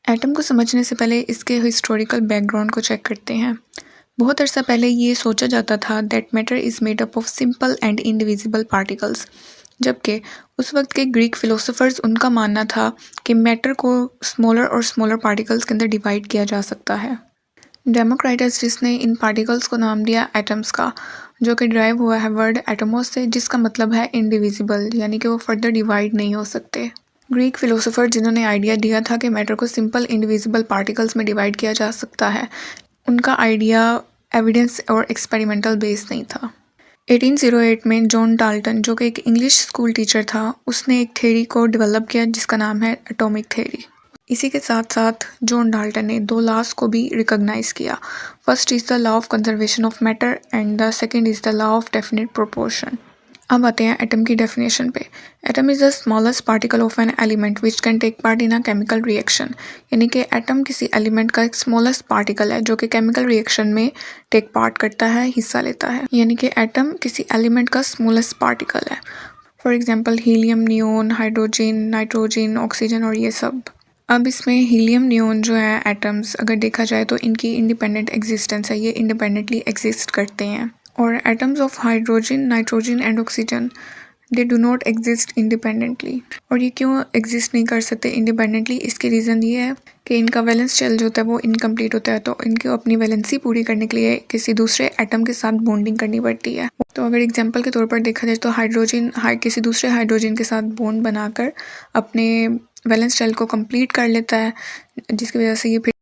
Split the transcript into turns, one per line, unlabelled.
Atom को समझने से पहले इसके हिस्टोरिकल बैकग्राउंड को चेक करते हैं। बहुत अरसा पहले ये सोचा जाता था that matter is made up of simple and indivisible particles, जबकि उस वक्त के ग्रीक फिलोसोफर्स उनका मानना था कि मैटर को स्मॉलर और स्मॉलर पार्टिकल्स के अंदर डिवाइड किया जा सकता है। डेमोक्राइटस जिसने इन पार्टिकल्स को नाम दिया एटम्स का, जो कि ड्राइव हुआ है वर्ड एटमोस से, जिसका मतलब है इंडिविजिबल, यानी कि वो फर्दर डिवाइड नहीं हो सकते। ग्रीक फिलोसोफर जिन्होंने आइडिया दिया था कि मैटर को सिंपल इंडिविजिबल पार्टिकल्स में डिवाइड किया जा सकता है, उनका आइडिया एविडेंस और एक्सपेरिमेंटल बेस नहीं था। 1808 में जॉन डाल्टन, जो कि एक इंग्लिश स्कूल टीचर था, उसने एक थ्योरी को डेवलप किया जिसका नाम है एटॉमिक थ्योरी। इसी के साथ साथ जॉन डाल्टन ने दो लॉज को भी रिकॉग्नाइज किया। First is the law of conservation of matter and the second is the law of definite proportion. अब आते हैं एटम की डेफिनेशन पे। Atom is the smallest particle of an element which can take part in a chemical reaction, यानी कि atom किसी element का एक स्मॉलेस्ट पार्टिकल है जो कि केमिकल रिएक्शन में टेक पार्ट करता है, हिस्सा लेता है। यानी कि एटम किसी एलिमेंट का स्मॉलेस्ट पार्टिकल है। For example helium, neon, hydrogen, nitrogen, oxygen और ये सब। अब इसमें हीलियम, नियोन जो है एटम्स, अगर देखा जाए तो इनकी इंडिपेंडेंट एग्जिस्टेंस है, ये इंडिपेंडेंटली एग्जिस्ट करते हैं। और atoms of hydrogen, nitrogen and oxygen, they do not exist independently. और ये क्यों एग्जिस्ट नहीं कर सकते इंडिपेंडेंटली? इसके रीज़न ये है कि इनका वैलेंस शेल जो होता है वो इनकम्प्लीट होता है, तो इनको अपनी वैलेंसी पूरी करने के लिए किसी दूसरे एटम के साथ बॉन्डिंग करनी पड़ती है। तो अगर एग्जांपल के तौर पर देखा जाए तो हाइड्रोजन किसी दूसरे हाइड्रोजन के साथ बॉन्ड बनाकर अपने वैलेंस शेल को कंप्लीट कर लेता है, जिसकी वजह से ये फिर